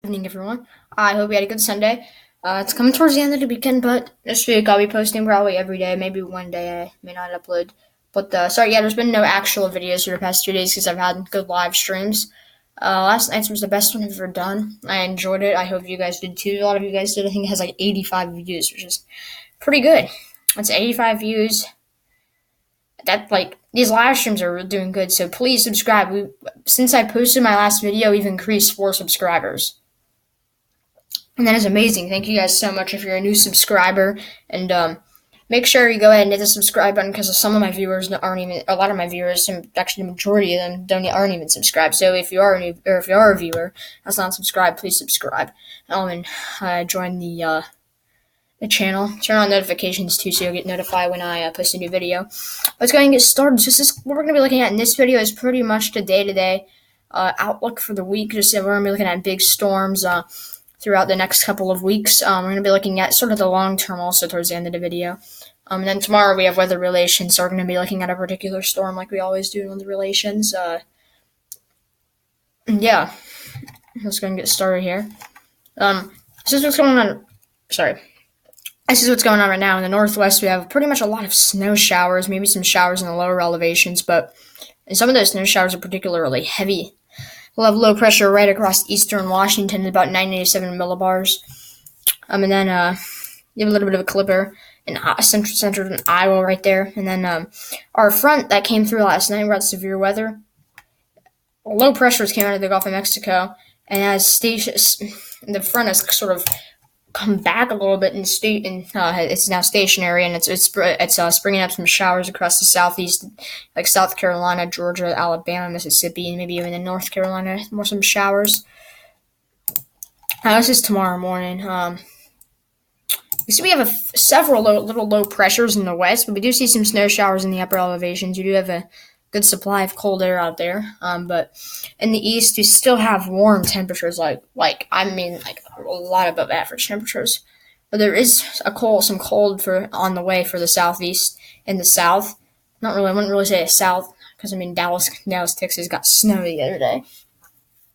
Evening, everyone. I hope you had a good Sunday. It's coming towards the end of the weekend, but this week I'll be posting probably every day. Maybe one day I may not upload. But there's been no actual videos for the past 2 days because I've had good live streams. Last night's was the best one I've ever done. I enjoyed it. I hope you guys did too. A lot of you guys did. I think it has like 85 views, which is pretty good. That's 85 views. These live streams are doing good. So please subscribe. Since I posted my last video, we've increased 4 subscribers. And that is amazing. Thank you guys so much if you're a new subscriber. And make sure you go ahead and hit the subscribe button because some of my viewers aren't even, a lot of my viewers, actually the majority of them aren't even subscribed. So if you are a viewer that's not subscribed, please subscribe. And join the channel. Turn on notifications too so you'll get notified when I post a new video. Let's go ahead and get started. So what we're going to be looking at in this video is pretty much the day-to-day outlook for the week. We're going to be looking at big storms throughout the next couple of weeks. We're going to be looking at sort of the long term also towards the end of the video. And then tomorrow we have weather relations, so we're going to be looking at a particular storm like we always do in weather relations. Yeah, let's go and get started here. This is what's going on. This is what's going on right now. In the northwest, we have pretty much a lot of snow showers, maybe some showers in the lower elevations, but some of those snow showers are particularly heavy. We'll have low pressure right across eastern Washington at about 987 millibars. And then you have a little bit of a clipper in central Iowa right there. And then our front that came through last night brought severe weather. Low pressures came out of the Gulf of Mexico, and the front has sort of come back a little bit it's now stationary, and it's springing up some showers across the southeast, like South Carolina, Georgia, Alabama, Mississippi, and maybe even in North Carolina, some showers. This is tomorrow morning. You see we have several little low pressures in the west, but we do see some snow showers in the upper elevations. You do have a good supply of cold air out there, but in the east, we still have warm temperatures, like a lot above average temperatures. But there is some cold on the way for the southeast and the south. I wouldn't really say the south because Dallas, Texas got snow the other day,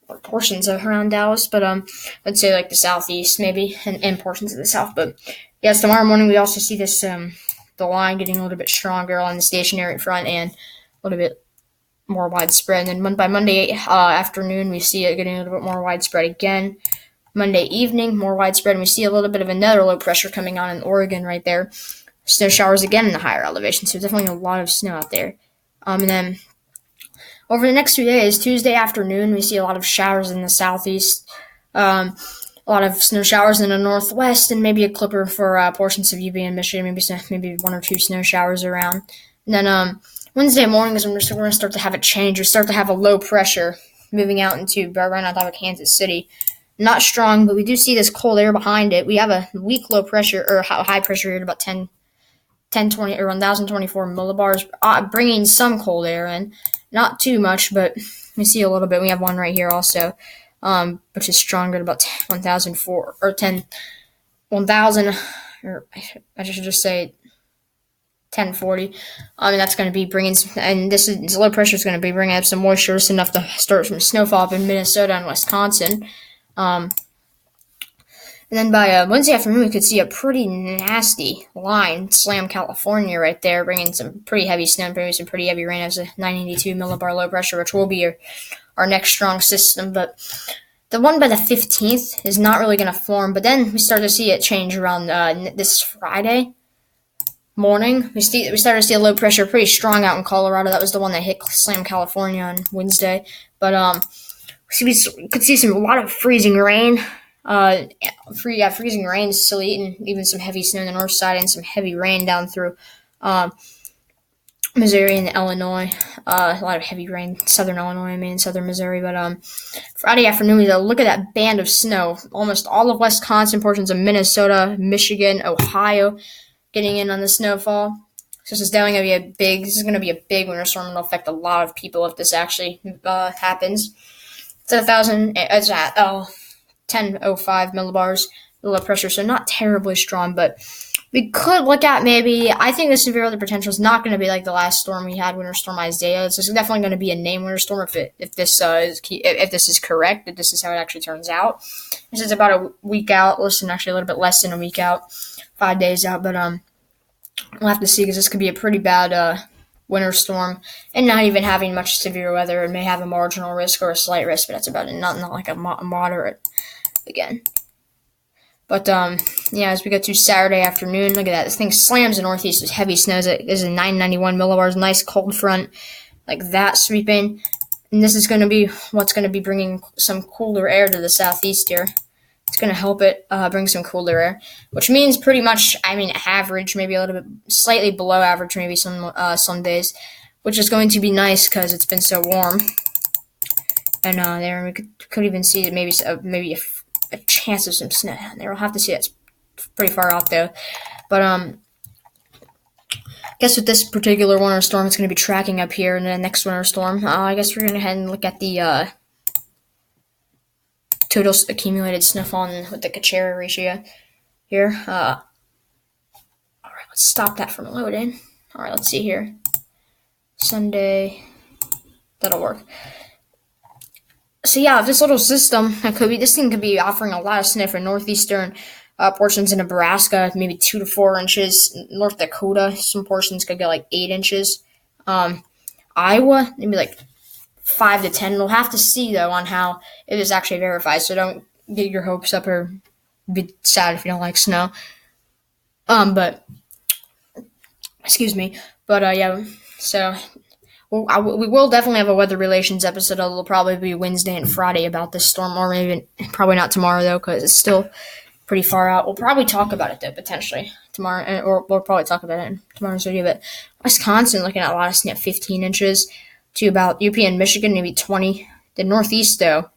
or portions of around Dallas. But I'd say like the southeast maybe, and portions of the south. But yes, tomorrow morning we also see this the line getting a little bit stronger on the stationary front and a little bit more widespread. And then by Monday afternoon, we see it getting a little bit more widespread again. Monday evening, more widespread, and we see a little bit of another low pressure coming on in Oregon right there. Snow showers again in the higher elevation, so definitely a lot of snow out there. And then over the next 2 days, Tuesday afternoon, we see a lot of showers in the southeast, a lot of snow showers in the northwest, and maybe a clipper for portions of UB and Michigan, maybe 1 or 2 snow showers around. And then Wednesday morning is when we're going to start to have a change. We start to have a low pressure moving out into right on top of Kansas City. Not strong, but we do see this cold air behind it. We have a weak low pressure or high pressure here at about 1020 or 1024 millibars, bringing some cold air in. Not too much, but we see a little bit. We have one right here also, which is stronger at about 1004 or 1000, or I should just say 1040. That's going to be bringing this low pressure is going to be bringing up some moisture, just enough to start some snowfall up in Minnesota and Wisconsin. And then by Wednesday afternoon, we could see a pretty nasty line slam California right there, bringing some pretty heavy snow, bringing some pretty heavy rain as a 982 millibar low pressure, which will be our next strong system. But the one by the 15th is not really going to form, but then we start to see it change around this Friday morning. We started to see a low pressure pretty strong out in Colorado. That was the one that hit slam California on Wednesday. But we could see a lot of freezing rain. Freezing rain still, and even some heavy snow on the north side and some heavy rain down through Missouri and Illinois. A lot of heavy rain, southern Illinois, and southern Missouri. But Friday afternoon, we look at that band of snow. Almost all of Wisconsin, portions of Minnesota, Michigan, Ohio, getting in on the snowfall. So this is definitely going to be a big winter storm. It'll affect a lot of people if this actually happens. It's at 1005 millibars, the low pressure, so not terribly strong, but We could look at maybe. I think the severe weather potential is not going to be like the last storm we had, Winter Storm Isaiah. It's just definitely going to be a named winter storm if this is correct, if this is how it actually turns out. This is about a week out. Listen, actually a little bit less than a week out, 5 days out. But we'll have to see because this could be a pretty bad winter storm, and not even having much severe weather. It may have a marginal risk or a slight risk, but that's about it. Not like a moderate again. But yeah, as we get to Saturday afternoon, look at that. This thing slams the northeast with heavy snows. It is a 991 millibars, nice cold front like that sweeping. And this is going to be what's going to be bringing some cooler air to the southeast here. It's going to help it bring some cooler air, which means pretty much, average, maybe a little bit slightly below average, maybe some days, which is going to be nice because it's been so warm. And there we could even see maybe a chance of some snow down there. We'll have to see. It's pretty far off though. But I guess with this particular winter storm, it's going to be tracking up here in the next winter storm. I guess we're going to go ahead and look at the total accumulated snowfall with the Kachira ratio here. All right, let's stop that from loading. All right, let's see here. Sunday, that'll work. So yeah, this little system, this thing could be offering a lot of snow for northeastern portions of Nebraska, maybe 2 to 4 inches. North Dakota, some portions could get like 8 inches. Iowa, maybe like 5 to 10. We'll have to see though on how it is actually verified. So don't get your hopes up or be sad if you don't like snow. But excuse me. But yeah, so. Well, we will definitely have a weather relations episode. It'll probably be Wednesday and Friday about this storm, or maybe probably not tomorrow though, because it's still pretty far out. We'll probably talk about it though potentially tomorrow, or we'll probably talk about it in tomorrow's video. But Wisconsin looking at a lot of snow, 15 inches to about UP and Michigan, maybe 20. The Northeast though,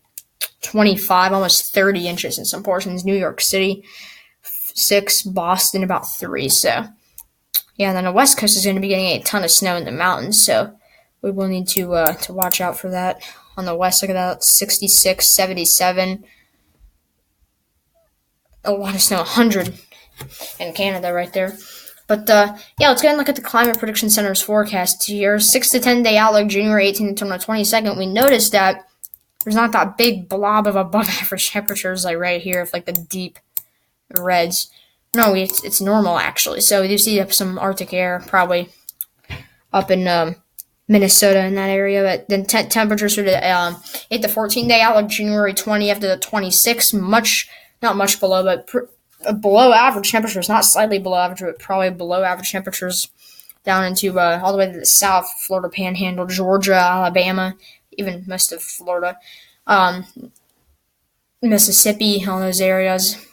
25, almost 30 inches in some portions. New York City, 6. Boston about 3. So yeah, and then the West Coast is going to be getting a ton of snow in the mountains. So we will need to watch out for that. On the west, look at that, 66, 77. A lot of snow, 100 in Canada right there. But yeah, let's go and look at the Climate Prediction Center's forecast here. 6 to 10 day outlook, January 18th to 22nd. We noticed that there's not that big blob of above average temperatures like right here, if like the deep reds. No, it's normal actually. So we do see some Arctic air probably up in Minnesota in that area, but then temperatures for the 8 to 14 day outlook, January 20th to the 26th, not much below, but below average temperatures, not slightly below average, but probably below average temperatures down into all the way to the south, Florida Panhandle, Georgia, Alabama, even most of Florida, Mississippi, all those areas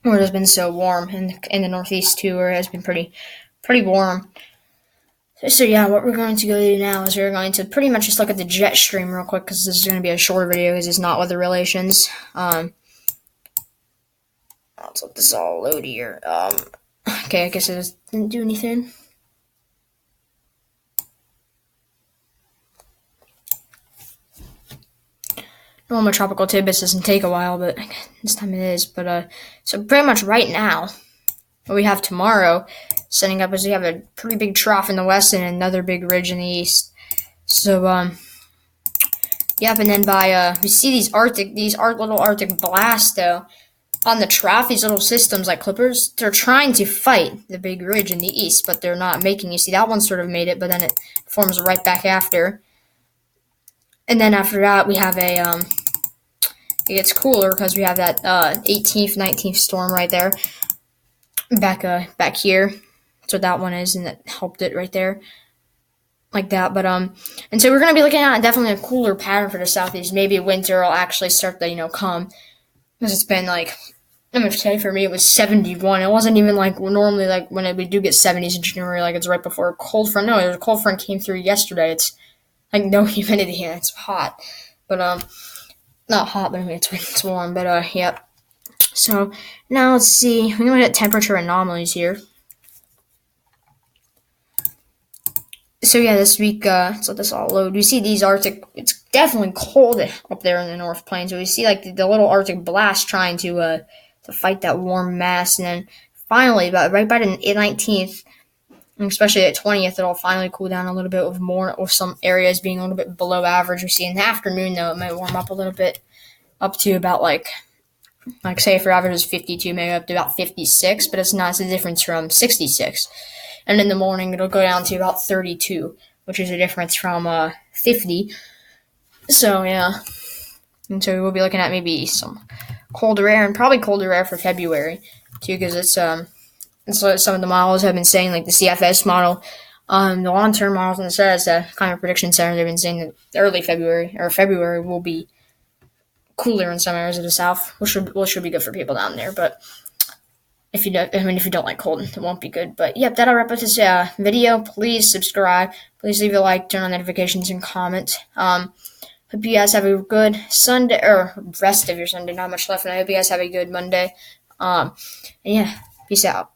where it has been so warm, and in the Northeast too, where it has been pretty warm. So yeah, what we're going to go do now is we're going to pretty much just look at the jet stream real quick, because this is going to be a shorter video because it's not weather relations. Let's let this all load here. Okay, I guess it didn't do anything. Normal tropical tidbits doesn't take a while, but this time it is. But so pretty much right now, what we have tomorrow setting up is we have a pretty big trough in the west and another big ridge in the east. So yep, and then by we see these little Arctic blasts though on the trough. These little systems like clippers, they're trying to fight the big ridge in the east, but they're not making. You see that one sort of made it, but then it forms right back after. And then after that, we have it gets cooler because we have that 18th, 19th storm right there, back here. So that one is, and that helped it right there, like that. But and so we're gonna be looking at definitely a cooler pattern for the southeast. Maybe winter will actually start to come, because it's been like, I'm gonna say for me it was 71. It wasn't even like normally like when we do get 70s in January, like it's right before a cold front. No, a cold front came through yesterday. It's like no humidity and it's hot, but not hot, but I mean it's warm. But yep. So now let's see. We're gonna get temperature anomalies here. So yeah, this week, let's let this all load. We see these Arctic, it's definitely cold up there in the North Plains. So we see like the little Arctic blast trying to fight that warm mass, and then finally, but right by the 19th, and especially at 20th, it'll finally cool down a little bit with some areas being a little bit below average. We see in the afternoon, though, it might warm up a little bit up to about like say for average is 52, maybe up to about 56, but it's not. It's a difference from 66. And in the morning, it'll go down to about 32, which is a difference from 50. So, yeah. And so we'll be looking at maybe some colder air, and probably colder air for February, too, because it's what some of the models have been saying, like the CFS model. The long-term models and the Climate Prediction Center, they've been saying that early February, or February, will be cooler in some areas of the South, which should be good for people down there. But if you don't like cold, it won't be good. But yep, that'll wrap up this video. Please subscribe. Please leave a like, turn on notifications, and comment. Hope you guys have a good Sunday, or rest of your Sunday. Not much left, and I hope you guys have a good Monday. And yeah, peace out.